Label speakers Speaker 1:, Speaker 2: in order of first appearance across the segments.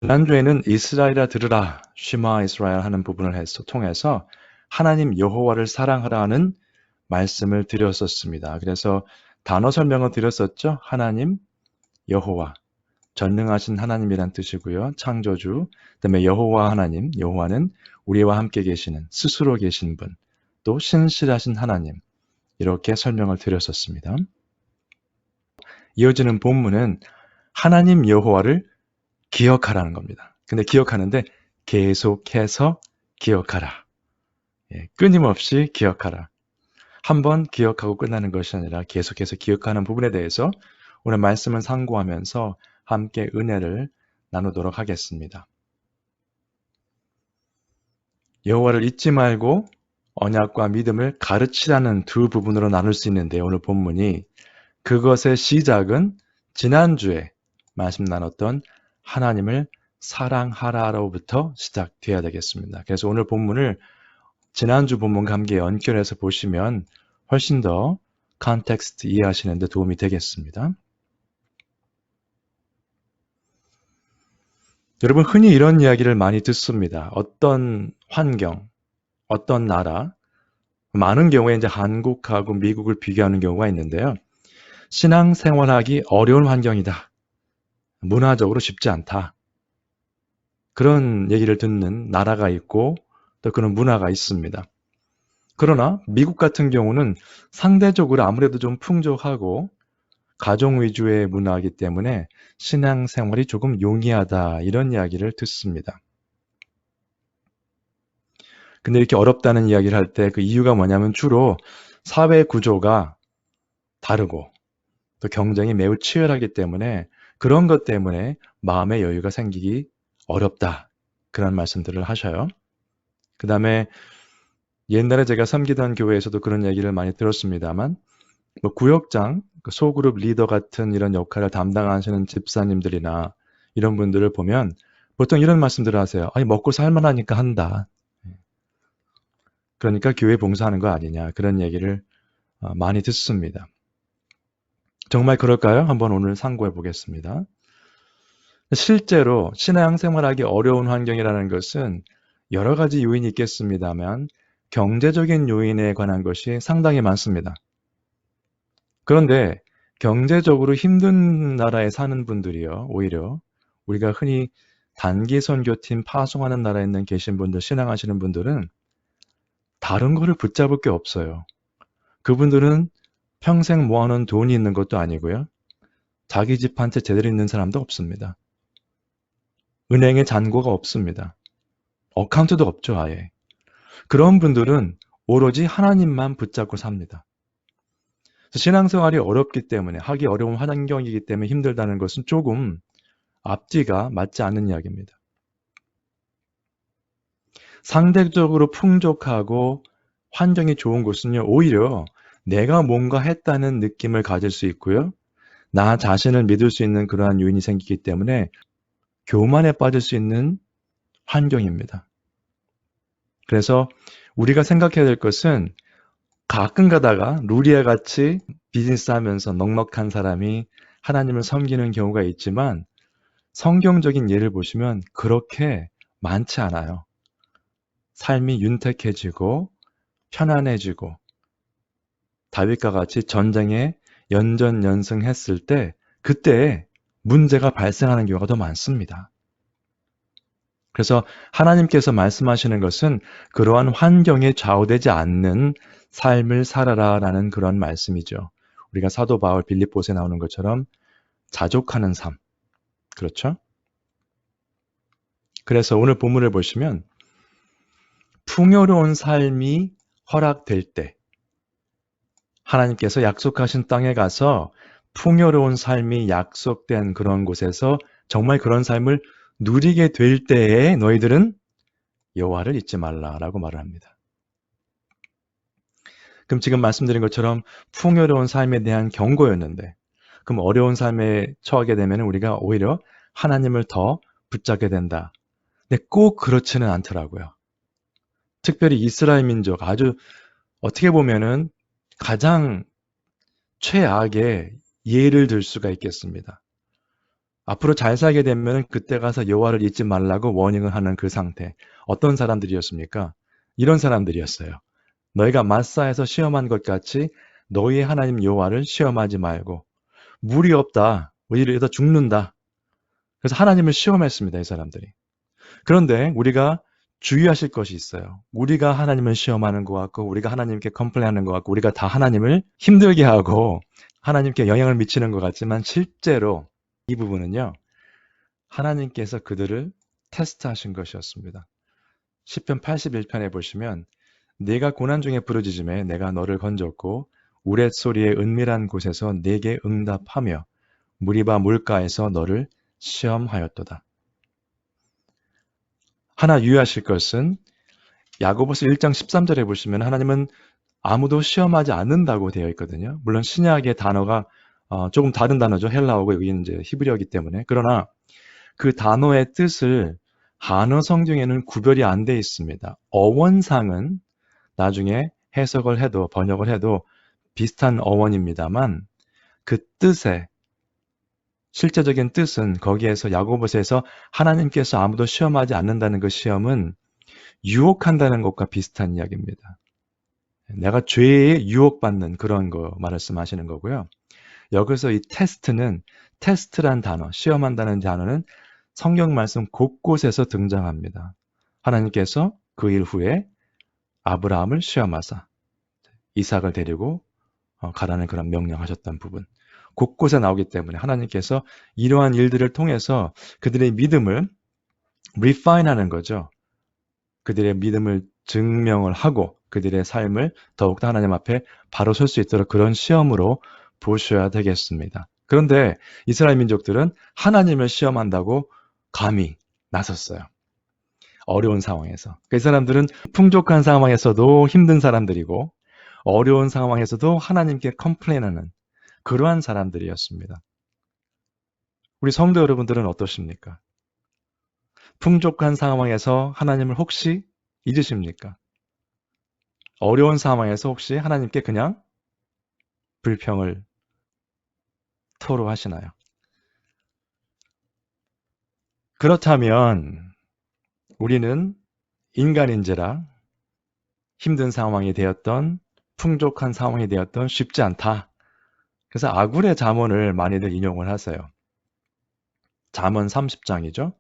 Speaker 1: 지난주에는 이스라엘아 들으라, 슈마 이스라엘 하는 부분을 통해서 하나님 여호와를 사랑하라는 말씀을 드렸었습니다. 그래서 단어 설명을 드렸었죠. 하나님 여호와, 전능하신 하나님이란 뜻이고요. 창조주, 그다음에 여호와 하나님, 여호와는 우리와 함께 계시는 스스로 계신 분, 또 신실하신 하나님, 이렇게 설명을 드렸었습니다. 이어지는 본문은 하나님 여호와를 기억하라는 겁니다. 근데 기억하는데 계속해서 기억하라. 끊임없이 기억하라. 한번 기억하고 끝나는 것이 아니라 계속해서 기억하는 부분에 대해서 오늘 말씀을 상고하면서 함께 은혜를 나누도록 하겠습니다. 여호와를 잊지 말고 언약과 믿음을 가르치라는 두 부분으로 나눌 수 있는데 오늘 본문이 그것의 시작은 지난주에 말씀 나눴던 하나님을 사랑하라로부터 시작돼야 되겠습니다. 그래서 오늘 본문을 지난주 본문과 함께 연결해서 보시면 훨씬 더 컨텍스트 이해하시는 데 도움이 되겠습니다. 여러분 흔히 이런 이야기를 많이 듣습니다. 어떤 환경, 어떤 나라, 많은 경우에 이제 한국하고 미국을 비교하는 경우가 있는데요. 신앙생활하기 어려운 환경이다. 문화적으로 쉽지 않다. 그런 얘기를 듣는 나라가 있고 또 그런 문화가 있습니다. 그러나 미국 같은 경우는 상대적으로 아무래도 좀 풍족하고 가정 위주의 문화이기 때문에 신앙생활이 조금 용이하다 이런 이야기를 듣습니다. 근데 이렇게 어렵다는 이야기를 할 때 그 이유가 뭐냐면 주로 사회 구조가 다르고 또 경쟁이 매우 치열하기 때문에 그런 것 때문에 마음의 여유가 생기기 어렵다. 그런 말씀들을 하셔요. 그 다음에 옛날에 제가 섬기던 교회에서도 그런 얘기를 많이 들었습니다만 구역장, 소그룹 리더 같은 이런 역할을 담당하시는 집사님들이나 이런 분들을 보면 보통 이런 말씀들을 하세요. 아니 먹고 살만하니까 한다. 그러니까 교회 봉사하는 거 아니냐. 그런 얘기를 많이 듣습니다. 정말 그럴까요? 한번 오늘 상고해 보겠습니다. 실제로 신앙생활하기 어려운 환경이라는 것은 여러 가지 요인이 있겠습니다만 경제적인 요인에 관한 것이 상당히 많습니다. 그런데 경제적으로 힘든 나라에 사는 분들이요. 오히려 우리가 흔히 단기 선교팀 파송하는 나라에 있는 계신 분들, 신앙하시는 분들은 다른 거를 붙잡을 게 없어요. 그분들은 평생 모아놓은 돈이 있는 것도 아니고요. 자기 집 한 채 제대로 있는 사람도 없습니다. 은행에 잔고가 없습니다. 어카운트도 없죠, 아예. 그런 분들은 오로지 하나님만 붙잡고 삽니다. 신앙생활이 어렵기 때문에, 하기 어려운 환경이기 때문에 힘들다는 것은 조금 앞뒤가 맞지 않는 이야기입니다. 상대적으로 풍족하고 환경이 좋은 곳은요, 오히려 내가 뭔가 했다는 느낌을 가질 수 있고요. 나 자신을 믿을 수 있는 그러한 요인이 생기기 때문에 교만에 빠질 수 있는 환경입니다. 그래서 우리가 생각해야 될 것은 가끔 가다가 루리아 같이 비즈니스 하면서 넉넉한 사람이 하나님을 섬기는 경우가 있지만 성경적인 예를 보시면 그렇게 많지 않아요. 삶이 윤택해지고 편안해지고 다윗과 같이 전쟁에 연전연승했을 때 그때 문제가 발생하는 경우가 더 많습니다. 그래서 하나님께서 말씀하시는 것은 그러한 환경에 좌우되지 않는 삶을 살아라라는 그런 말씀이죠. 우리가 사도 바울 빌립보서에 나오는 것처럼 자족하는 삶. 그렇죠? 그래서 오늘 본문을 보시면 풍요로운 삶이 허락될 때 하나님께서 약속하신 땅에 가서 풍요로운 삶이 약속된 그런 곳에서 정말 그런 삶을 누리게 될 때에 너희들은 여호와를 잊지 말라라고 말을 합니다. 그럼 지금 말씀드린 것처럼 풍요로운 삶에 대한 경고였는데 그럼 어려운 삶에 처하게 되면 우리가 오히려 하나님을 더 붙잡게 된다. 근데 꼭 그렇지는 않더라고요. 특별히 이스라엘 민족 아주 어떻게 보면은 가장 최악의 예를 들 수가 있겠습니다. 앞으로 잘 살게 되면 그때 가서 여호와를 잊지 말라고 워닝을 하는 그 상태. 어떤 사람들이었습니까? 이런 사람들이었어요. 너희가 마사에서 시험한 것 같이 너희의 하나님 여호와를 시험하지 말고 물이 없다. 이러다 죽는다. 그래서 하나님을 시험했습니다. 이 사람들이. 그런데 우리가 주의하실 것이 있어요. 우리가 하나님을 시험하는 것 같고 우리가 하나님께 컴플레인하는 것 같고 우리가 다 하나님을 힘들게 하고 하나님께 영향을 미치는 것 같지만 실제로 이 부분은요. 하나님께서 그들을 테스트하신 것이었습니다. 시편 81편에 보시면 네가 고난 중에 부르짖음에 내가 너를 건졌고 우레소리의 은밀한 곳에서 네게 응답하며 무리바 물가에서 너를 시험하였도다. 하나 유의하실 것은 야고보서 1장 13절에 보시면 하나님은 아무도 시험하지 않는다고 되어 있거든요. 물론 신약의 단어가 조금 다른 단어죠. 헬라어고 여기는 이제 히브리어이기 때문에. 그러나 그 단어의 뜻을 한어 성경에는 구별이 안 돼 있습니다. 어원상은 나중에 해석을 해도 번역을 해도 비슷한 어원입니다만 그 뜻의 실제적인 뜻은 거기에서 야고보서에서 하나님께서 아무도 시험하지 않는다는 그 시험은 유혹한다는 것과 비슷한 이야기입니다. 내가 죄에 유혹받는 그런 거 말씀하시는 거고요. 여기서 이 테스트란 단어, 시험한다는 단어는 성경 말씀 곳곳에서 등장합니다. 하나님께서 그 일 후에 아브라함을 시험하사 이삭을 데리고 가라는 그런 명령하셨던 부분. 곳곳에 나오기 때문에 하나님께서 이러한 일들을 통해서 그들의 믿음을 refine하는 거죠. 그들의 믿음을 증명을 하고 그들의 삶을 더욱더 하나님 앞에 바로 설 수 있도록 그런 시험으로 보셔야 되겠습니다. 그런데 이스라엘 민족들은 하나님을 시험한다고 감히 나섰어요. 어려운 상황에서. 그 사람들은 풍족한 상황에서도 힘든 사람들이고 어려운 상황에서도 하나님께 컴플레인하는 그러한 사람들이었습니다. 우리 성도 여러분들은 어떠십니까? 풍족한 상황에서 하나님을 혹시 잊으십니까? 어려운 상황에서 혹시 하나님께 그냥 불평을 토로하시나요? 그렇다면 우리는 인간인지라 힘든 상황이 되었던 풍족한 상황이 되었던 쉽지 않다. 그래서 아굴의 잠언을 많이들 인용을 하세요. 잠언 30장이죠.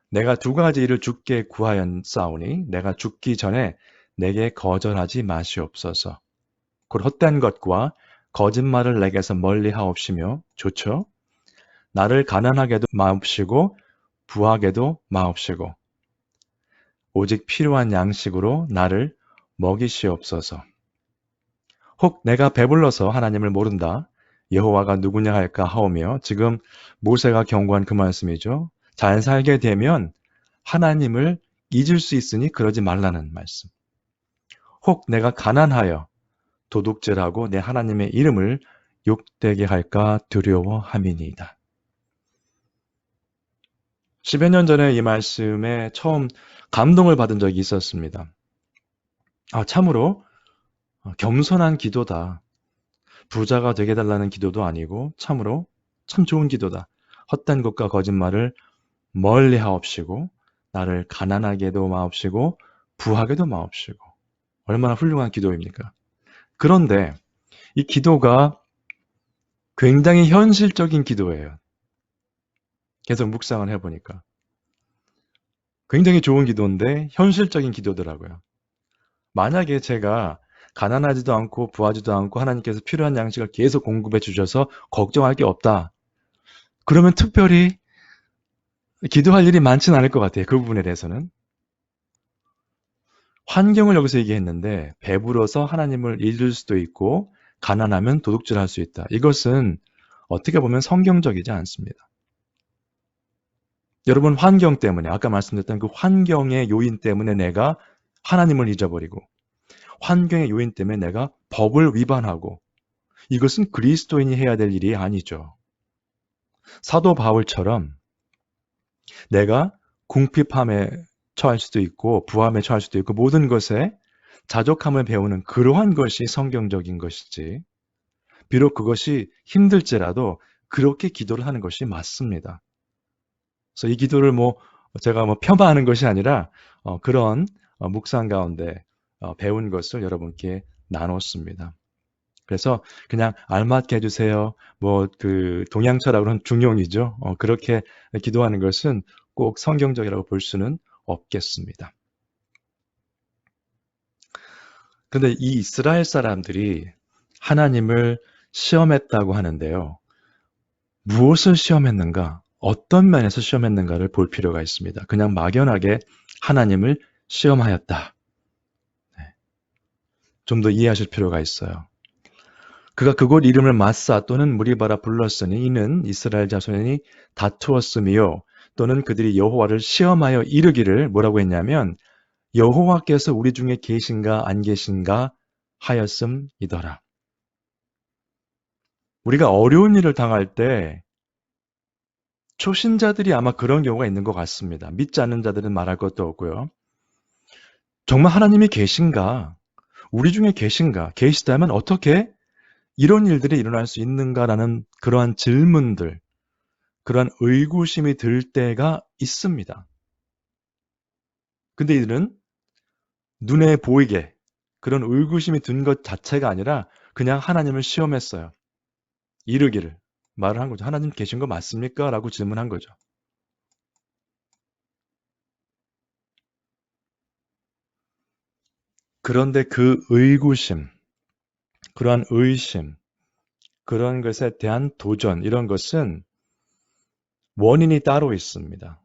Speaker 1: 내가 두 가지 일을 주께 구하였사오니 내가 죽기 전에 내게 거절하지 마시옵소서. 곧 헛된 것과 거짓말을 내게서 멀리 하옵시며 좋죠. 나를 가난하게도 마옵시고 부하게도 마옵시고 오직 필요한 양식으로 나를 먹이시옵소서. 혹 내가 배불러서 하나님을 모른다. 여호와가 누구냐 할까 하오며 지금 모세가 경고한 그 말씀이죠. 잘 살게 되면 하나님을 잊을 수 있으니 그러지 말라는 말씀. 혹 내가 가난하여 도둑질하고 내 하나님의 이름을 욕되게 할까 두려워함이니이다. 10여 년 전에 이 말씀에 처음 감동을 받은 적이 있었습니다. 참으로 겸손한 기도다. 부자가 되게 달라는 기도도 아니고 참으로 참 좋은 기도다. 헛된 것과 거짓말을 멀리 하옵시고 나를 가난하게도 마옵시고 부하게도 마옵시고 얼마나 훌륭한 기도입니까? 그런데 이 기도가 굉장히 현실적인 기도예요. 계속 묵상을 해보니까. 굉장히 좋은 기도인데 현실적인 기도더라고요. 만약에 제가 가난하지도 않고 부하지도 않고 하나님께서 필요한 양식을 계속 공급해 주셔서 걱정할 게 없다. 그러면 특별히 기도할 일이 많지는 않을 것 같아요. 그 부분에 대해서는. 환경을 여기서 얘기했는데 배불러서 하나님을 잊을 수도 있고 가난하면 도둑질할 수 있다. 이것은 어떻게 보면 성경적이지 않습니다. 여러분 환경 때문에 아까 말씀드렸던 그 환경의 요인 때문에 내가 하나님을 잊어버리고 환경의 요인 때문에 내가 법을 위반하고 이것은 그리스도인이 해야 될 일이 아니죠. 사도 바울처럼 내가 궁핍함에 처할 수도 있고 부함에 처할 수도 있고 모든 것에 자족함을 배우는 그러한 것이 성경적인 것이지 비록 그것이 힘들지라도 그렇게 기도를 하는 것이 맞습니다. 그래서 이 기도를 제가 폄하하는 것이 아니라 그런 묵상 가운데 배운 것을 여러분께 나눴습니다. 그래서 그냥 알맞게 해주세요. 동양철학으로 는 중용이죠. 그렇게 기도하는 것은 꼭 성경적이라고 볼 수는 없겠습니다. 그런데 이 이스라엘 사람들이 하나님을 시험했다고 하는데요. 무엇을 시험했는가? 어떤 면에서 시험했는가를 볼 필요가 있습니다. 그냥 막연하게 하나님을 시험하였다. 좀 더 이해하실 필요가 있어요. 그가 그곳 이름을 마사 또는 무리바라 불렀으니 이는 이스라엘 자손이 다투었으며 또는 그들이 여호와를 시험하여 이르기를 뭐라고 했냐면 여호와께서 우리 중에 계신가 안 계신가 하였음이더라. 우리가 어려운 일을 당할 때 초신자들이 아마 그런 경우가 있는 것 같습니다. 믿지 않는 자들은 말할 것도 없고요. 정말 하나님이 계신가? 우리 중에 계신가? 계시다면 어떻게 이런 일들이 일어날 수 있는가라는 그러한 질문들, 그러한 의구심이 들 때가 있습니다. 근데 이들은 눈에 보이게 그런 의구심이 든 것 자체가 아니라 그냥 하나님을 시험했어요. 이르기를 말을 한 거죠. 하나님 계신 거 맞습니까? 라고 질문한 거죠. 그런데 그 의구심, 그러한 의심, 그런 것에 대한 도전, 이런 것은 원인이 따로 있습니다.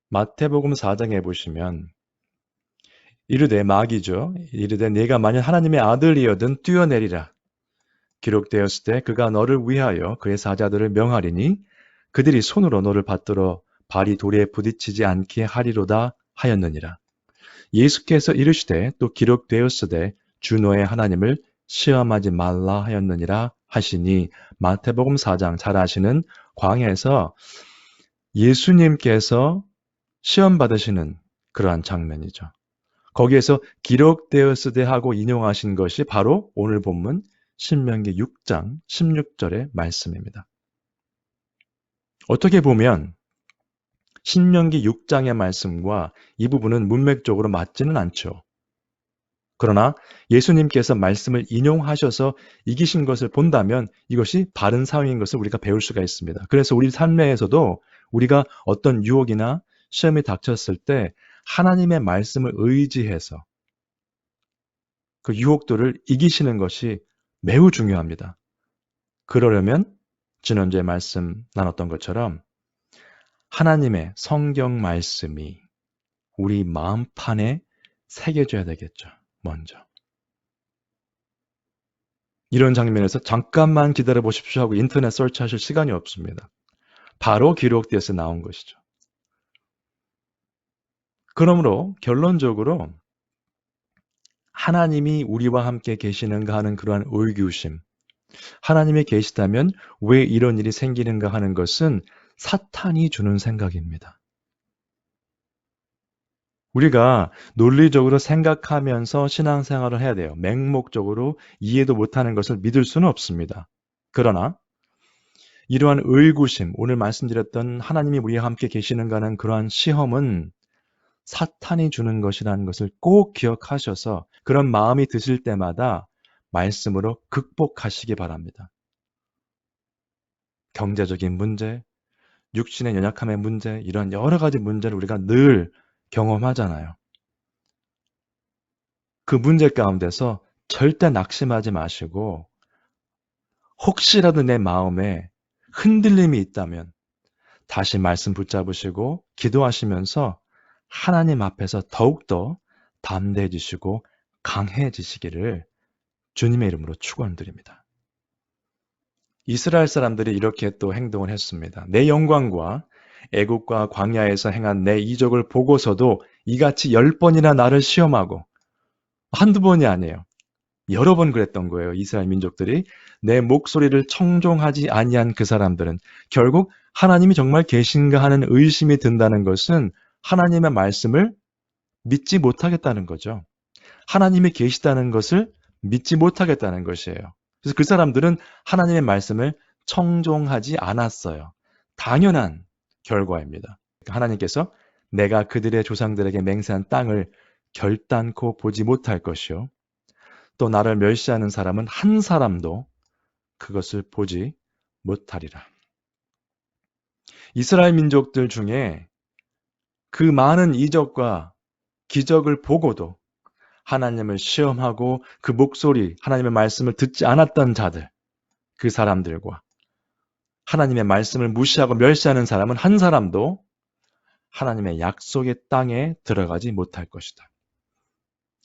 Speaker 1: 마태복음 4장에 보시면 이르되 마귀죠. 이르되 네가 만일 하나님의 아들이여든 뛰어내리라. 기록되었을 때 그가 너를 위하여 그의 사자들을 명하리니 그들이 손으로 너를 받들어 발이 돌에 부딪히지 않게 하리로다 하였느니라. 예수께서 이르시되 또 기록되었으되 주 너의 하나님을 시험하지 말라 하였느니라 하시니 마태복음 4장 잘 아시는 광야에서 예수님께서 시험 받으시는 그러한 장면이죠. 거기에서 기록되었으되 하고 인용하신 것이 바로 오늘 본문 신명기 6장 16절의 말씀입니다. 어떻게 보면 신명기 6장의 말씀과 이 부분은 문맥적으로 맞지는 않죠. 그러나 예수님께서 말씀을 인용하셔서 이기신 것을 본다면 이것이 바른 사용인 것을 우리가 배울 수가 있습니다. 그래서 우리 삶에서도 우리가 어떤 유혹이나 시험이 닥쳤을 때 하나님의 말씀을 의지해서 그 유혹들을 이기시는 것이 매우 중요합니다. 그러려면 지난주에 말씀 나눴던 것처럼 하나님의 성경 말씀이 우리 마음판에 새겨져야 되겠죠. 먼저. 이런 장면에서 잠깐만 기다려 보십시오 하고 인터넷 설치하실 시간이 없습니다. 바로 기록되어서 나온 것이죠. 그러므로 결론적으로 하나님이 우리와 함께 계시는가 하는 그러한 의구심, 하나님이 계시다면 왜 이런 일이 생기는가 하는 것은 사탄이 주는 생각입니다. 우리가 논리적으로 생각하면서 신앙생활을 해야 돼요. 맹목적으로 이해도 못하는 것을 믿을 수는 없습니다. 그러나 이러한 의구심, 오늘 말씀드렸던 하나님이 우리와 함께 계시는가 하는 그러한 시험은 사탄이 주는 것이라는 것을 꼭 기억하셔서 그런 마음이 드실 때마다 말씀으로 극복하시기 바랍니다. 경제적인 문제, 육신의 연약함의 문제, 이런 여러 가지 문제를 우리가 늘 경험하잖아요. 그 문제 가운데서 절대 낙심하지 마시고 혹시라도 내 마음에 흔들림이 있다면 다시 말씀 붙잡으시고 기도하시면서 하나님 앞에서 더욱더 담대해지시고 강해지시기를 주님의 이름으로 축원드립니다. 이스라엘 사람들이 이렇게 또 행동을 했습니다. 내 영광과 애국과 광야에서 행한 내 이적을 보고서도 이같이 10번이나 나를 시험하고 한두 번이 아니에요. 여러 번 그랬던 거예요. 이스라엘 민족들이. 내 목소리를 청종하지 아니한 그 사람들은 결국 하나님이 정말 계신가 하는 의심이 든다는 것은 하나님의 말씀을 믿지 못하겠다는 거죠. 하나님이 계시다는 것을 믿지 못하겠다는 것이에요. 그래서 그 사람들은 하나님의 말씀을 청종하지 않았어요. 당연한 결과입니다. 하나님께서 내가 그들의 조상들에게 맹세한 땅을 결단코 보지 못할 것이요. 또 나를 멸시하는 사람은 한 사람도 그것을 보지 못하리라. 이스라엘 민족들 중에 그 많은 이적과 기적을 보고도 하나님을 시험하고 그 목소리, 하나님의 말씀을 듣지 않았던 자들, 그 사람들과 하나님의 말씀을 무시하고 멸시하는 사람은 한 사람도 하나님의 약속의 땅에 들어가지 못할 것이다.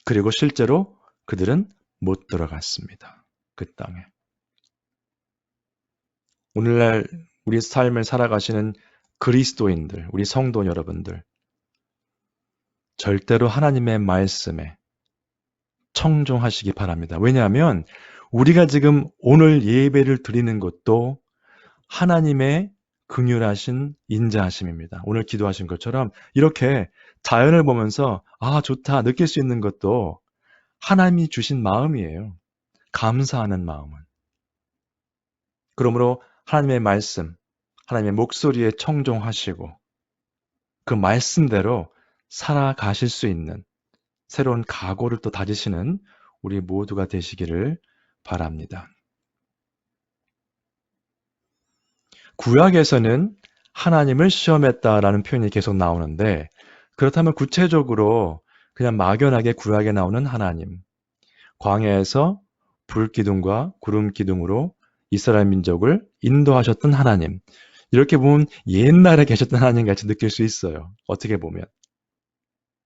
Speaker 1: 그리고 실제로 그들은 못 들어갔습니다. 그 땅에. 오늘날 우리 삶을 살아가시는 그리스도인들, 우리 성도 여러분들, 절대로 하나님의 말씀에 청종하시기 바랍니다. 왜냐하면 우리가 지금 오늘 예배를 드리는 것도 하나님의 긍휼하신 인자하심입니다. 오늘 기도하신 것처럼 이렇게 자연을 보면서 아 좋다 느낄 수 있는 것도 하나님이 주신 마음이에요. 감사하는 마음은. 그러므로 하나님의 말씀, 하나님의 목소리에 청종하시고 그 말씀대로 살아가실 수 있는 새로운 각오를 또 다지시는 우리 모두가 되시기를 바랍니다. 구약에서는 하나님을 시험했다라는 표현이 계속 나오는데 그렇다면 구체적으로 그냥 막연하게 구약에 나오는 하나님, 광야에서 불기둥과 구름기둥으로 이스라엘 민족을 인도하셨던 하나님, 이렇게 보면 옛날에 계셨던 하나님 같이 느낄 수 있어요. 어떻게 보면.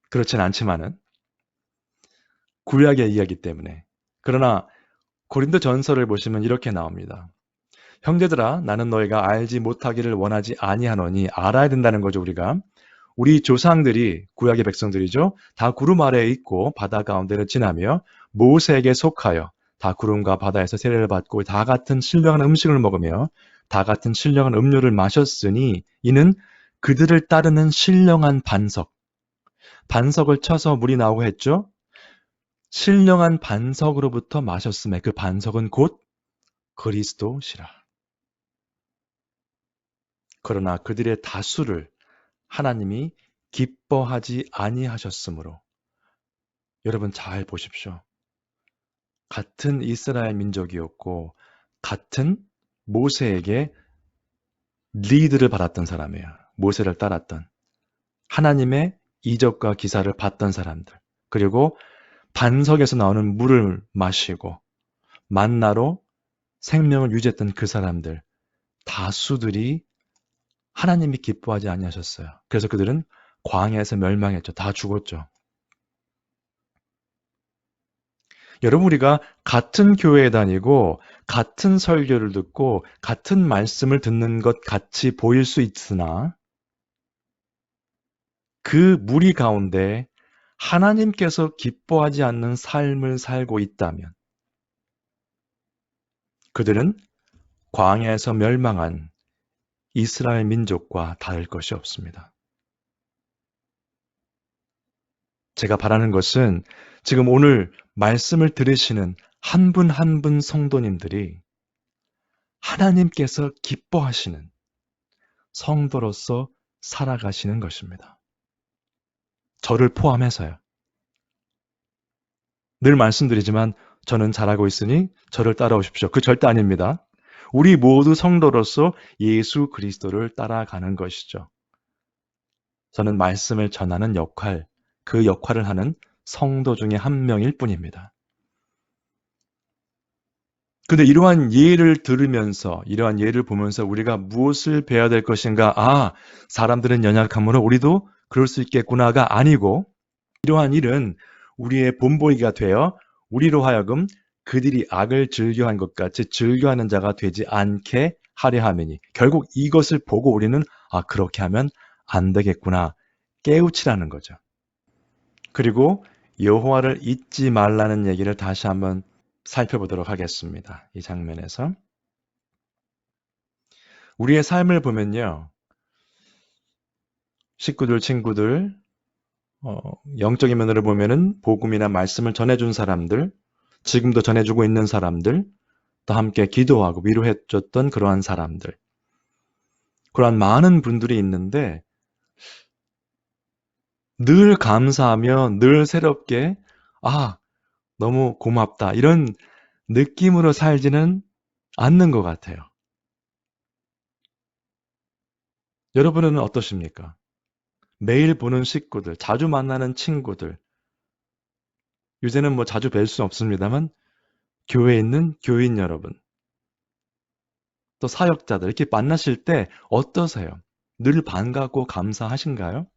Speaker 1: 그렇진 않지만은 구약의 이야기 때문에. 그러나 고린도 전설을 보시면 이렇게 나옵니다. 형제들아 나는 너희가 알지 못하기를 원하지 아니하노니 알아야 된다는 거죠. 우리가 우리 조상들이 구약의 백성들이죠. 다 구름 아래에 있고 바다 가운데를 지나며 모세에게 속하여 다 구름과 바다에서 세례를 받고 다 같은 신령한 음식을 먹으며 다 같은 신령한 음료를 마셨으니 이는 그들을 따르는 신령한 반석을 쳐서 물이 나오고 했죠. 신령한 반석으로부터 마셨음에 그 반석은 곧 그리스도시라. 그러나 그들의 다수를 하나님이 기뻐하지 아니하셨으므로 여러분 잘 보십시오. 같은 이스라엘 민족이었고 같은 모세에게 리드를 받았던 사람이에요. 모세를 따랐던 하나님의 이적과 기사를 봤던 사람들 그리고 반석에서 나오는 물을 마시고 만나로 생명을 유지했던 그 사람들 다수들이 하나님이 기뻐하지 아니하셨어요. 그래서 그들은 광야에서 멸망했죠. 다 죽었죠. 여러분 우리가 같은 교회에 다니고 같은 설교를 듣고 같은 말씀을 듣는 것 같이 보일 수 있으나 그 무리 가운데 하나님께서 기뻐하지 않는 삶을 살고 있다면 그들은 광야에서 멸망한 이스라엘 민족과 다를 것이 없습니다. 제가 바라는 것은 지금 오늘 말씀을 들으시는 한 분 한 분 성도님들이 하나님께서 기뻐하시는 성도로서 살아가시는 것입니다. 저를 포함해서요. 늘 말씀드리지만 저는 잘하고 있으니 저를 따라오십시오. 그 절대 아닙니다. 우리 모두 성도로서 예수 그리스도를 따라가는 것이죠. 저는 말씀을 전하는 역할, 그 역할을 하는 성도 중에 한 명일 뿐입니다. 근데 이러한 예를 들으면서, 이러한 예를 보면서 우리가 무엇을 배워야 될 것인가? 아, 사람들은 연약하므로 우리도 그럴 수 있겠구나가 아니고, 이러한 일은 우리의 본보기가 되어 우리로 하여금 그들이 악을 즐겨한 것 같이 즐겨하는 자가 되지 않게 하려 함이니, 결국 이것을 보고 우리는 아, 그렇게 하면 안 되겠구나 깨우치라는 거죠. 그리고 여호와를 잊지 말라는 얘기를 다시 한번 살펴보도록 하겠습니다. 이 장면에서. 우리의 삶을 보면요. 식구들, 친구들, 영적인 면으로 보면은 복음이나 말씀을 전해준 사람들, 지금도 전해주고 있는 사람들, 또 함께 기도하고 위로해줬던 그러한 사람들. 그러한 많은 분들이 있는데 늘 감사하며 늘 새롭게 아, 너무 고맙다. 이런 느낌으로 살지는 않는 것 같아요. 여러분은 어떠십니까? 매일 보는 식구들, 자주 만나는 친구들, 요새는 뭐 자주 뵐 수는 없습니다만 교회에 있는 교인 여러분, 또 사역자들 이렇게 만나실 때 어떠세요? 늘 반갑고 감사하신가요?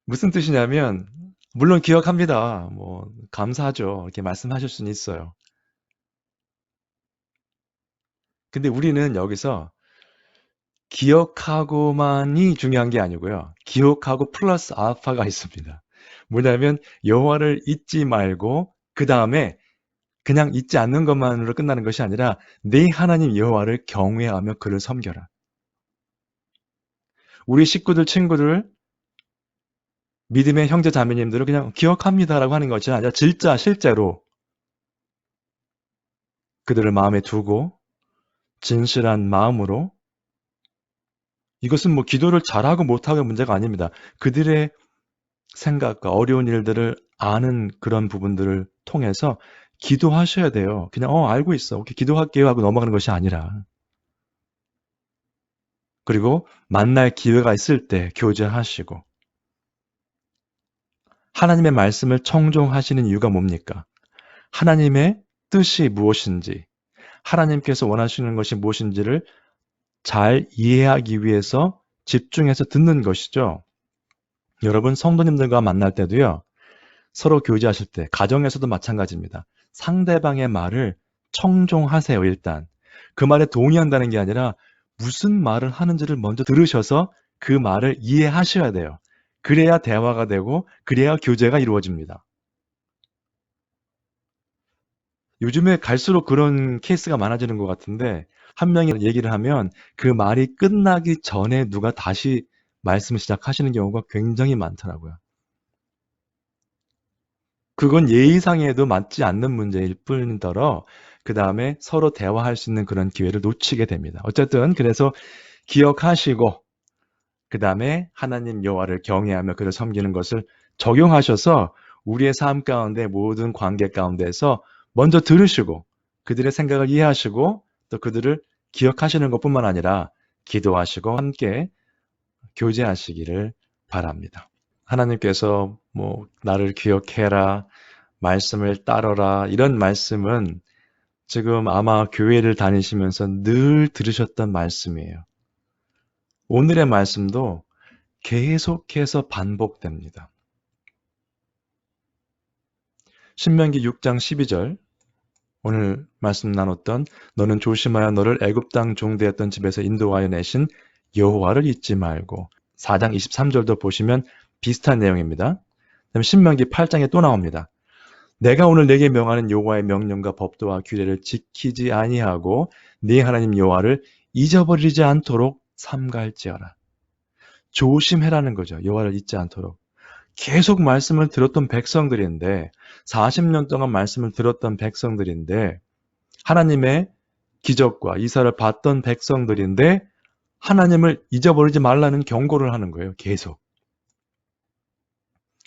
Speaker 1: 무슨 뜻이냐면 물론 기억합니다. 뭐 감사하죠. 이렇게 말씀하실 수는 있어요. 근데 우리는 여기서 기억하고만이 중요한 게 아니고요. 기억하고 플러스 알파가 있습니다. 뭐냐면 여호와를 잊지 말고 그 다음에 그냥 잊지 않는 것만으로 끝나는 것이 아니라 네 하나님 여호와를 경외하며 그를 섬겨라. 우리 식구들, 친구들, 믿음의 형제 자매님들을 그냥 기억합니다라고 하는 것이 아니라 진짜 실제로 그들을 마음에 두고 진실한 마음으로 이것은 뭐 기도를 잘하고 못하고의 문제가 아닙니다. 그들의 생각과 어려운 일들을 아는 그런 부분들을 통해서 기도하셔야 돼요. 그냥 알고 있어. 오케이, 기도할게요 하고 넘어가는 것이 아니라. 그리고 만날 기회가 있을 때 교제하시고 하나님의 말씀을 청종하시는 이유가 뭡니까? 하나님의 뜻이 무엇인지, 하나님께서 원하시는 것이 무엇인지를 잘 이해하기 위해서 집중해서 듣는 것이죠. 여러분 성도님들과 만날 때도요. 서로 교제하실 때 가정에서도 마찬가지입니다. 상대방의 말을 청종하세요. 일단 그 말에 동의한다는 게 아니라 무슨 말을 하는지를 먼저 들으셔서 그 말을 이해하셔야 돼요. 그래야 대화가 되고 그래야 교제가 이루어집니다. 요즘에 갈수록 그런 케이스가 많아지는 것 같은데 한 명이 얘기를 하면 그 말이 끝나기 전에 누가 다시 말씀을 시작하시는 경우가 굉장히 많더라고요. 그건 예의상에도 맞지 않는 문제일 뿐더러 그 다음에 서로 대화할 수 있는 그런 기회를 놓치게 됩니다. 어쨌든 그래서 기억하시고 그 다음에 하나님 여호와를 경외하며 그를 섬기는 것을 적용하셔서 우리의 삶 가운데 모든 관계 가운데서 먼저 들으시고 그들의 생각을 이해하시고 또 그들을 기억하시는 것뿐만 아니라 기도하시고 함께 교제하시기를 바랍니다. 하나님께서 뭐 나를 기억해라, 말씀을 따르라 이런 말씀은 지금 아마 교회를 다니시면서 늘 들으셨던 말씀이에요. 오늘의 말씀도 계속해서 반복됩니다. 신명기 6장 12절 오늘 말씀 나눴던 너는 조심하여 너를 애굽 땅 종되었던 집에서 인도하여 내신 여호와를 잊지 말고 4장 23절도 보시면 비슷한 내용입니다. 그다음에 신명기 8장에 또 나옵니다. 내가 오늘 내게 명하는 여호와의 명령과 법도와 규례를 지키지 아니하고 네 하나님 여호와를 잊어버리지 않도록 삼갈지어라. 조심해라는 거죠. 여호와를 잊지 않도록. 계속 말씀을 들었던 백성들인데 40년 동안 말씀을 들었던 백성들인데 하나님의 기적과 이사를 봤던 백성들인데 하나님을 잊어버리지 말라는 경고를 하는 거예요. 계속.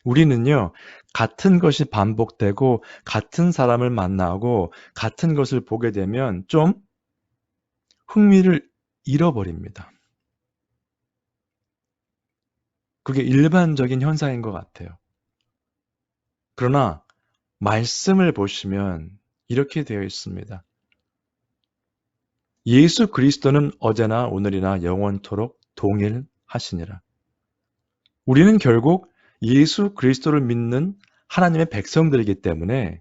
Speaker 1: 우리는요, 같은 것이 반복되고 같은 사람을 만나고 같은 것을 보게 되면 좀 흥미를 잃어버립니다. 그게 일반적인 현상인 것 같아요. 그러나 말씀을 보시면 이렇게 되어 있습니다. 예수 그리스도는 어제나 오늘이나 영원토록 동일하시니라. 우리는 결국 예수 그리스도를 믿는 하나님의 백성들이기 때문에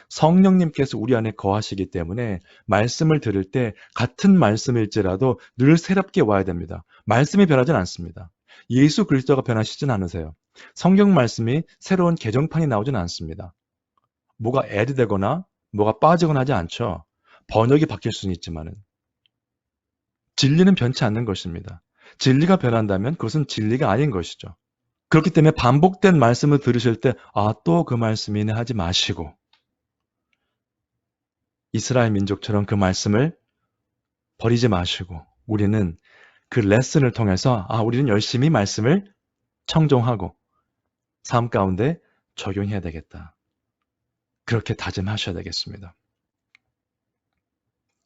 Speaker 1: 성령님께서 우리 안에 거하시기 때문에 말씀을 들을 때 같은 말씀일지라도 늘 새롭게 와야 됩니다. 말씀이 변하진 않습니다. 예수 그리스도가 변하시진 않으세요. 성경 말씀이 새로운 개정판이 나오진 않습니다. 뭐가 애드되거나 뭐가 빠지거나 하지 않죠. 번역이 바뀔 수는 있지만은 진리는 변치 않는 것입니다. 진리가 변한다면 그것은 진리가 아닌 것이죠. 그렇기 때문에 반복된 말씀을 들으실 때 또 그 말씀이네 하지 마시고 이스라엘 민족처럼 그 말씀을 버리지 마시고 우리는 그 레슨을 통해서 우리는 열심히 말씀을 청종하고 삶 가운데 적용해야 되겠다. 그렇게 다짐하셔야 되겠습니다.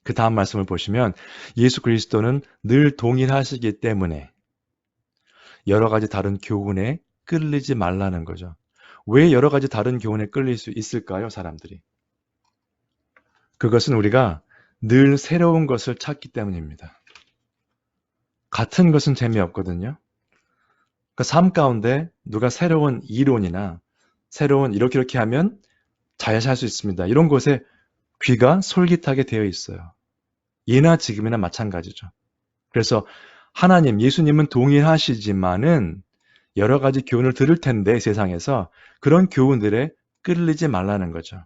Speaker 1: 그 다음 말씀을 보시면 예수 그리스도는 늘 동일하시기 때문에 여러 가지 다른 교훈에 끌리지 말라는 거죠. 왜 여러 가지 다른 교훈에 끌릴 수 있을까요, 사람들이? 그것은 우리가 늘 새로운 것을 찾기 때문입니다. 같은 것은 재미없거든요. 그 삶 가운데 누가 새로운 이론이나 새로운 이렇게 하면 잘 살 수 있습니다. 이런 것에 귀가 솔깃하게 되어 있어요. 예나 지금이나 마찬가지죠. 그래서 하나님, 예수님은 동일하시지만은 여러 가지 교훈을 들을 텐데 세상에서 그런 교훈들에 끌리지 말라는 거죠.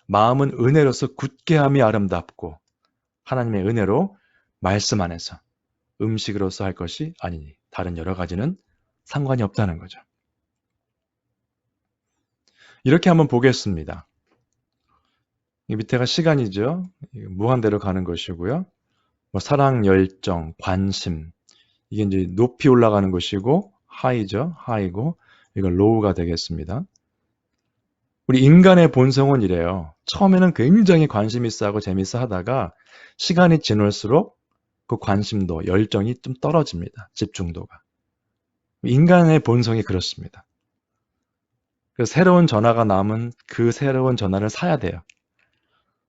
Speaker 1: 마음은 은혜로서 굳게 함이 아름답고 하나님의 은혜로 말씀 안에서 음식으로서 할 것이 아니니 다른 여러 가지는 상관이 없다는 거죠. 이렇게 한번 보겠습니다. 이 밑에가 시간이죠. 무한대로 가는 것이고요. 사랑, 열정, 관심 이게 이제 높이 올라가는 것이고 하이죠. 하이고 이건 로우가 되겠습니다. 우리 인간의 본성은 이래요. 처음에는 굉장히 관심 있어 하고 재밌어 하다가 시간이 지날수록 그 관심도 열정이 좀 떨어집니다. 집중도가. 인간의 본성이 그렇습니다. 그래서 새로운 전화가 나오면 그 새로운 전화를 사야 돼요.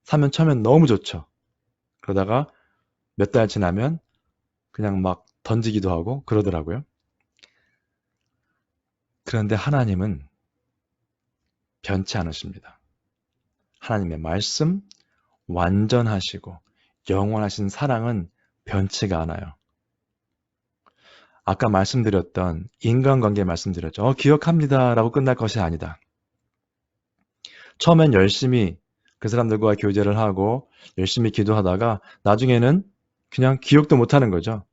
Speaker 1: 사면 처음엔 너무 좋죠. 그러다가 몇 달 지나면 그냥 막 던지기도 하고 그러더라고요. 그런데 하나님은 변치 않으십니다. 하나님의 말씀, 완전하시고 영원하신 사랑은 변치가 않아요. 아까 말씀드렸던 인간관계 말씀드렸죠. 기억합니다 라고 끝날 것이 아니다. 처음엔 열심히 그 사람들과 교제를 하고 열심히 기도하다가 나중에는 그냥 기억도 못하는 거죠.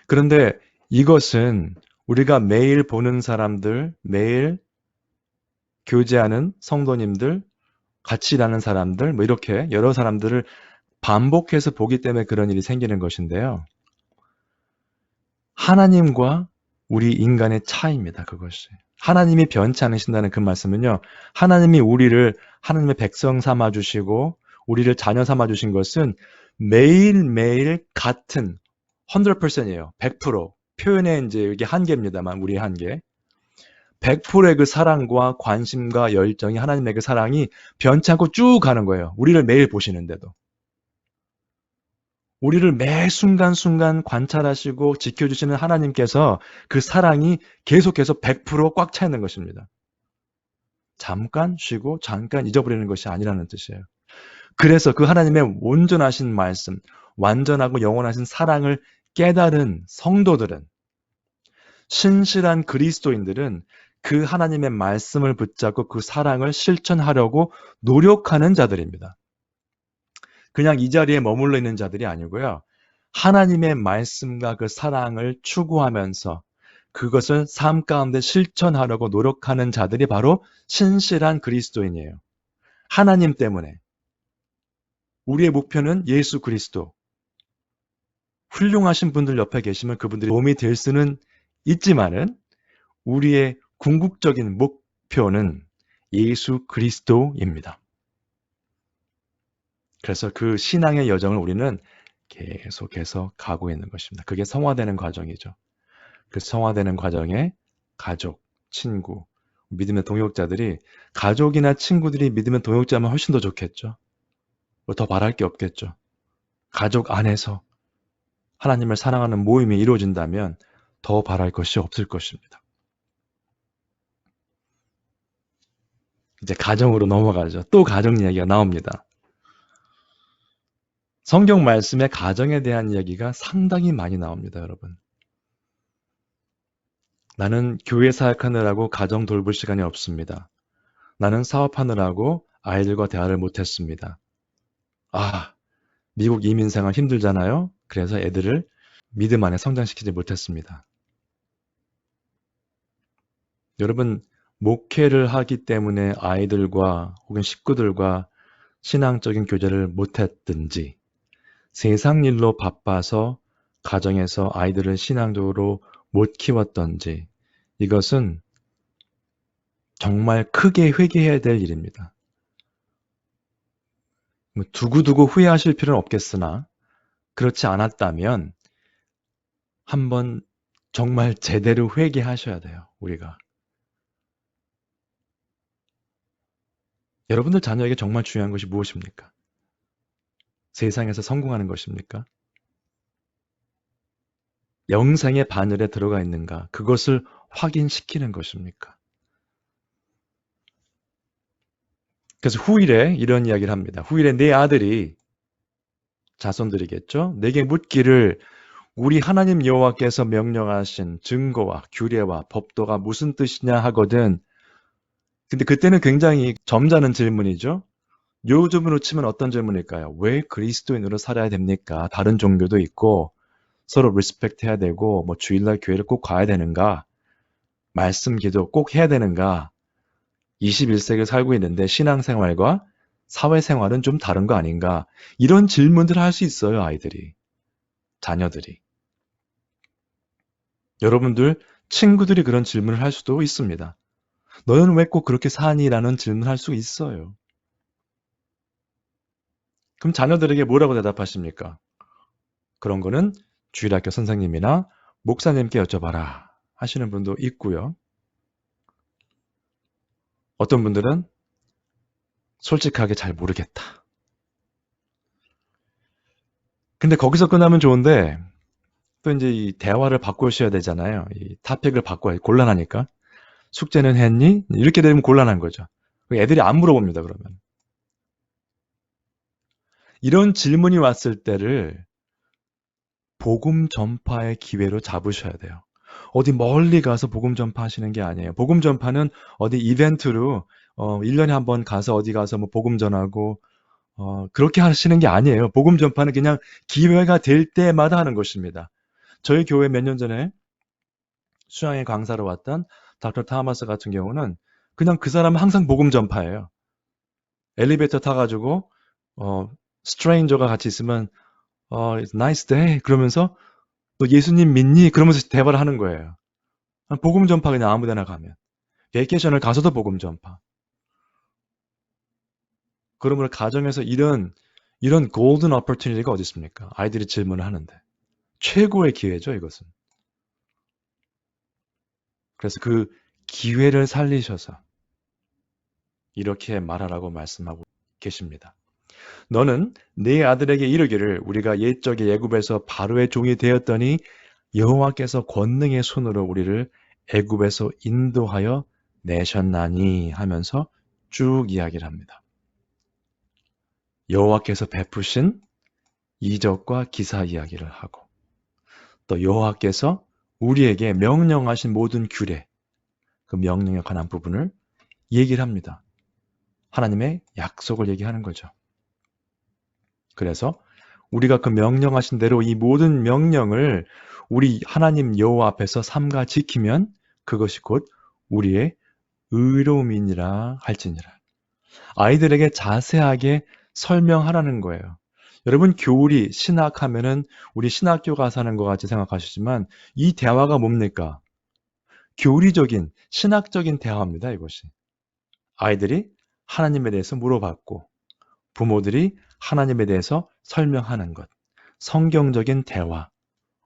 Speaker 1: 그런데 이것은 우리가 매일 보는 사람들, 매일 교제하는 성도님들, 같이 일하는 사람들, 이렇게 여러 사람들을 반복해서 보기 때문에 그런 일이 생기는 것인데요. 하나님과 우리 인간의 차이입니다. 그것이. 하나님이 변치 않으신다는 그 말씀은요. 하나님이 우리를 하나님의 백성 삼아주시고 우리를 자녀 삼아주신 것은 매일매일 같은 100%예요. 100%. 표현의 이제 이게 한계입니다만 우리의 한계. 100%의 그 사랑과 관심과 열정이 하나님의 그 사랑이 변치 않고 쭉 가는 거예요. 우리를 매일 보시는데도. 우리를 매 순간순간 관찰하시고 지켜주시는 하나님께서 그 사랑이 계속해서 100%꽉 차 있는 것입니다. 잠깐 쉬고 잠깐 잊어버리는 것이 아니라는 뜻이에요. 그래서 그 하나님의 온전하신 말씀, 완전하고 영원하신 사랑을 깨달은 성도들은, 신실한 그리스도인들은 그 하나님의 말씀을 붙잡고 그 사랑을 실천하려고 노력하는 자들입니다. 그냥 이 자리에 머물러 있는 자들이 아니고요. 하나님의 말씀과 그 사랑을 추구하면서 그것을 삶 가운데 실천하려고 노력하는 자들이 바로 신실한 그리스도인이에요. 하나님 때문에. 우리의 목표는 예수 그리스도. 훌륭하신 분들 옆에 계시면 그분들이 도움이 될 수는 있지만은 우리의 궁극적인 목표는 예수 그리스도입니다. 그래서 그 신앙의 여정을 우리는 계속해서 가고 있는 것입니다. 그게 성화되는 과정이죠. 그 성화되는 과정에 가족, 친구, 믿음의 동역자들이 가족이나 친구들이 믿음의 동역자면 훨씬 더 좋겠죠. 더 바랄 게 없겠죠. 가족 안에서 하나님을 사랑하는 모임이 이루어진다면 더 바랄 것이 없을 것입니다. 이제 가정으로 넘어가죠. 또 가정 이야기가 나옵니다. 성경 말씀에 가정에 대한 이야기가 상당히 많이 나옵니다, 여러분. 나는 교회 사역하느라고 가정 돌볼 시간이 없습니다. 나는 사업하느라고 아이들과 대화를 못했습니다. 미국 이민 생활 힘들잖아요. 그래서 애들을 믿음 안에 성장시키지 못했습니다. 여러분, 목회를 하기 때문에 아이들과 혹은 식구들과 신앙적인 교제를 못했든지 세상 일로 바빠서 가정에서 아이들을 신앙적으로 못 키웠던지 이것은 정말 크게 회개해야 될 일입니다. 두고두고 후회하실 필요는 없겠으나 그렇지 않았다면 한번 정말 제대로 회개하셔야 돼요. 우리가. 여러분들 자녀에게 정말 중요한 것이 무엇입니까? 세상에서 성공하는 것입니까? 영생의 바늘에 들어가 있는가? 그것을 확인시키는 것입니까? 그래서 후일에 이런 이야기를 합니다. 후일에 내 아들이 자손들이겠죠? 내게 묻기를 우리 하나님 여호와께서 명령하신 증거와 규례와 법도가 무슨 뜻이냐 하거든. 근데 그때는 굉장히 점잖은 질문이죠. 요즘으로 치면 어떤 질문일까요? 왜 그리스도인으로 살아야 됩니까? 다른 종교도 있고 서로 리스펙트 해야 되고 뭐 주일날 교회를 꼭 가야 되는가? 말씀 기도 꼭 해야 되는가? 21세기를 살고 있는데 신앙생활과 사회생활은 좀 다른 거 아닌가? 이런 질문들을 할 수 있어요, 아이들이. 자녀들이. 여러분들 친구들이 그런 질문을 할 수도 있습니다. 너는 왜 꼭 그렇게 사니? 라는 질문을 할 수 있어요. 그럼 자녀들에게 뭐라고 대답하십니까? 그런 거는 주일학교 선생님이나 목사님께 여쭤봐라 하시는 분도 있고요. 어떤 분들은 솔직하게 잘 모르겠다. 근데 거기서 끝나면 좋은데 또 이제 이 대화를 바꾸셔야 되잖아요. 이 토픽을 바꿔야 곤란하니까. 숙제는 했니? 이렇게 되면 곤란한 거죠. 애들이 안 물어봅니다, 그러면. 이런 질문이 왔을 때를 복음 전파의 기회로 잡으셔야 돼요. 어디 멀리 가서 복음 전파하시는 게 아니에요. 복음 전파는 어디 이벤트로 1년에 한 번 가서 어디 가서 뭐 복음 전하고 그렇게 하시는 게 아니에요. 복음 전파는 그냥 기회가 될 때마다 하는 것입니다. 저희 교회 몇 년 전에 수양의 강사로 왔던 닥터 타마스 같은 경우는 그냥 그 사람은 항상 복음 전파예요. 엘리베이터 타가지고 스트레인저가 같이 있으면 It's nice day 그러면서 너 예수님 믿니? 그러면서 대화를 하는 거예요. 복음 전파 그냥 아무 데나 가면. 베이케이션을 가서도 복음 전파. 그러므로 가정에서 이런 골든 오퍼튜니티가 어디 있습니까? 아이들이 질문을 하는데. 최고의 기회죠, 이것은. 그래서 그 기회를 살리셔서 이렇게 말하라고 말씀하고 계십니다. 너는 네 아들에게 이르기를 우리가 옛적에 애굽에서 바로의 종이 되었더니 여호와께서 권능의 손으로 우리를 애굽에서 인도하여 내셨나니 하면서 쭉 이야기를 합니다. 여호와께서 베푸신 이적과 기사 이야기를 하고 또 여호와께서 우리에게 명령하신 모든 규례, 그 명령에 관한 부분을 얘기를 합니다. 하나님의 약속을 얘기하는 거죠. 그래서 우리가 그 명령하신 대로 이 모든 명령을 우리 하나님 여호와 앞에서 삼가 지키면 그것이 곧 우리의 의로움이니라 할지니라. 아이들에게 자세하게 설명하라는 거예요. 여러분 교리, 신학하면은 우리 신학교 가서 하는 것 같이 생각하시지만 이 대화가 뭡니까? 교리적인, 신학적인 대화입니다, 이것이. 아이들이 하나님에 대해서 물어봤고 부모들이 하나님에 대해서 설명하는 것. 성경적인 대화.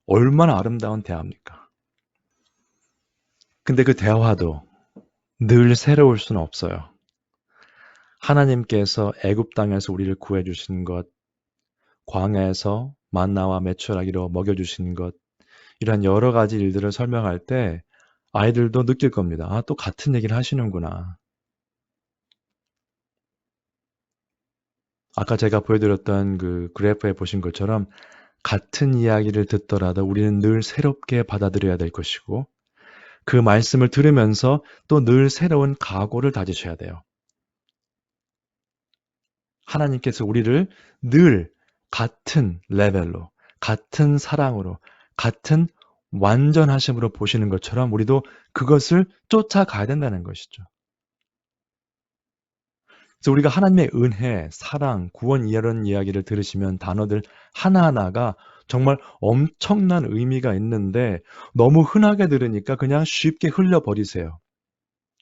Speaker 1: 얼마나 아름다운 대화입니까? 근데 그 대화도 늘 새로울 수는 없어요. 하나님께서 애굽 땅에서 우리를 구해 주신 것, 광야에서 만나와 메추라기로 먹여 주신 것, 이런 여러 가지 일들을 설명할 때 아이들도 느낄 겁니다. 아, 또 같은 얘기를 하시는구나. 아까 제가 보여드렸던 그 그래프에 보신 것처럼 같은 이야기를 듣더라도 우리는 늘 새롭게 받아들여야 될 것이고 그 말씀을 들으면서 또 늘 새로운 각오를 다지셔야 돼요. 하나님께서 우리를 늘 같은 레벨로, 같은 사랑으로, 같은 완전하심으로 보시는 것처럼 우리도 그것을 쫓아가야 된다는 것이죠. 그래서 우리가 하나님의 은혜, 사랑, 구원 이런 이야기를 들으시면 단어들 하나하나가 정말 엄청난 의미가 있는데 너무 흔하게 들으니까 그냥 쉽게 흘려버리세요.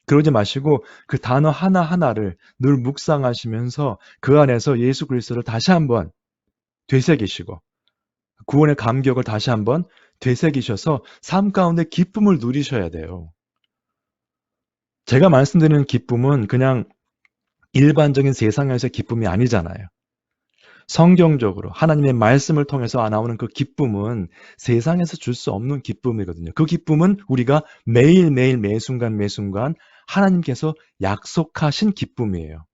Speaker 1: 그러지 마시고 그 단어 하나하나를 늘 묵상하시면서 그 안에서 예수 그리스도를 다시 한번 되새기시고 구원의 감격을 다시 한번 되새기셔서 삶 가운데 기쁨을 누리셔야 돼요. 제가 말씀드리는 기쁨은 그냥 일반적인 세상에서의 기쁨이 아니잖아요. 성경적으로 하나님의 말씀을 통해서 나오는 그 기쁨은 세상에서 줄 수 없는 기쁨이거든요. 그 기쁨은 우리가 매일매일 매순간 매순간 하나님께서 약속하신 기쁨이에요.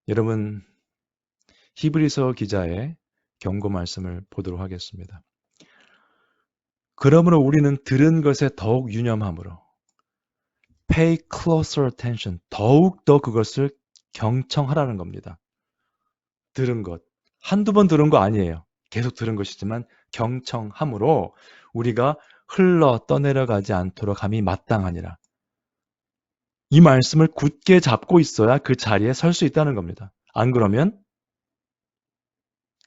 Speaker 1: 여러분, 히브리서 기자의 경고 말씀을 보도록 하겠습니다. 그러므로 우리는 들은 것에 더욱 유념함으로 pay closer attention, 더욱 더 그것을 경청하라는 겁니다. 들은 것. 한두 번 들은 거 아니에요. 계속 들은 것이지만 경청함으로 우리가 흘러 떠내려가지 않도록 함이 마땅하니라. 이 말씀을 굳게 잡고 있어야 그 자리에 설 수 있다는 겁니다. 안 그러면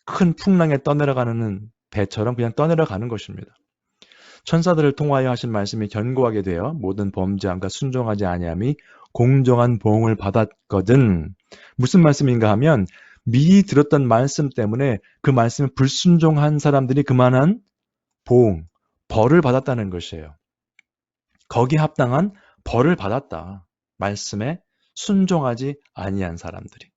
Speaker 1: 큰 풍랑에 떠내려가는 배처럼 그냥 떠내려가는 것입니다. 천사들을 통하여 하신 말씀이 견고하게 되어 모든 범죄함과 순종하지 아니함이 공정한 보응을 받았거든. 무슨 말씀인가 하면 미리 들었던 말씀 때문에 그 말씀에 불순종한 사람들이 그만한 보응, 벌을 받았다는 것이에요. 거기에 합당한 벌을 받았다. 말씀에 순종하지 아니한 사람들이.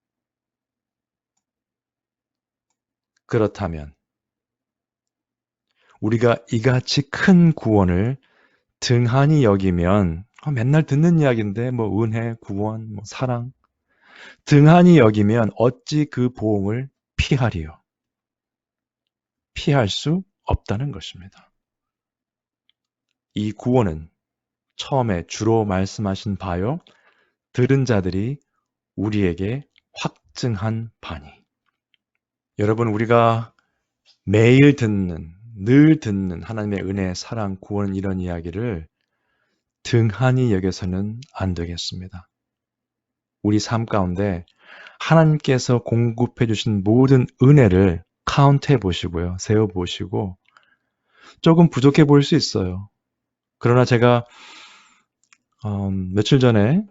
Speaker 1: 그렇다면 우리가 이같이 큰 구원을 등한히 여기면 맨날 듣는 이야기인데 뭐 은혜, 구원, 뭐 사랑 등한히 여기면 어찌 그 보응을 피하리요? 피할 수 없다는 것입니다. 이 구원은 처음에 주로 말씀하신 바요. 들은 자들이 우리에게 확증한 바니. 여러분, 우리가 매일 듣는, 늘 듣는 하나님의 은혜, 사랑, 구원 이런 이야기를 등한히 여겨서는 안 되겠습니다. 우리 삶 가운데 하나님께서 공급해 주신 모든 은혜를 카운트해 보시고요. 세어 보시고 조금 부족해 보일 수 있어요. 그러나 제가 며칠 전에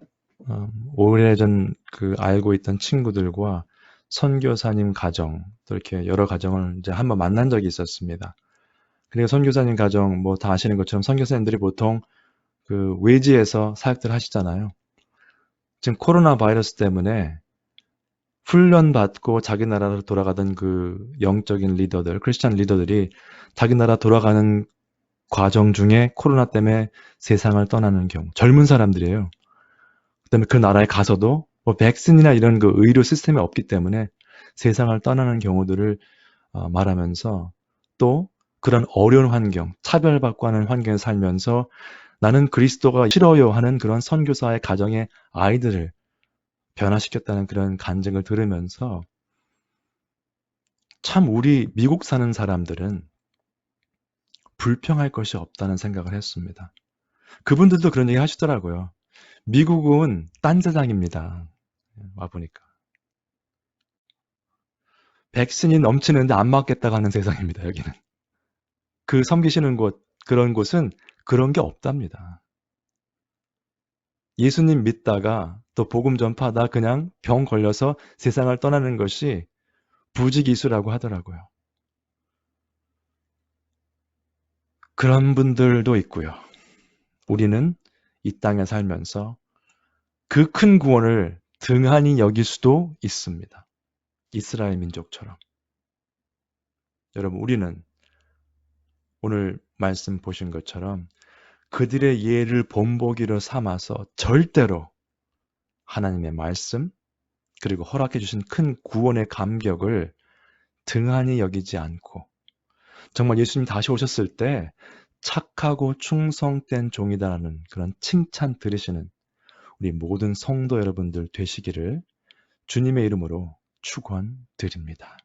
Speaker 1: 오래전 그 알고 있던 친구들과 선교사님 가정 또 이렇게 여러 가정을 이제 한번 만난 적이 있었습니다. 그리고 선교사님 가정 뭐 다 아시는 것처럼 선교사님들이 보통 그 외지에서 사역들 하시잖아요. 지금 코로나 바이러스 때문에 훈련받고 자기 나라로 돌아가던 그 영적인 리더들, 크리스찬 리더들이 자기 나라 돌아가는 과정 중에 코로나 때문에 세상을 떠나는 경우, 젊은 사람들이에요. 그다음에 그 나라에 가서도 뭐 백신이나 이런 그 의료 시스템이 없기 때문에 세상을 떠나는 경우들을 말하면서 또 그런 어려운 환경, 차별받고 하는 환경에 살면서 나는 그리스도가 싫어요 하는 그런 선교사의 가정의 아이들을 변화시켰다는 그런 간증을 들으면서 참 우리 미국 사는 사람들은 불평할 것이 없다는 생각을 했습니다. 그분들도 그런 얘기 하시더라고요. 미국은 딴 세상입니다. 와보니까. 백신이 넘치는데 안 맞겠다고 하는 세상입니다. 여기는. 그 섬기시는 곳, 그런 곳은 그런 게 없답니다. 예수님 믿다가 또 복음 전파하다 그냥 병 걸려서 세상을 떠나는 것이 부지기수라고 하더라고요. 그런 분들도 있고요. 우리는 이 땅에 살면서 그 큰 구원을 등한히 여길 수도 있습니다. 이스라엘 민족처럼. 여러분, 우리는 오늘 말씀 보신 것처럼 그들의 예를 본보기로 삼아서 절대로 하나님의 말씀 그리고 허락해 주신 큰 구원의 감격을 등한히 여기지 않고 정말 예수님 다시 오셨을 때 착하고 충성된 종이다라는 그런 칭찬 들으시는 우리 모든 성도 여러분들 되시기를 주님의 이름으로 축원드립니다.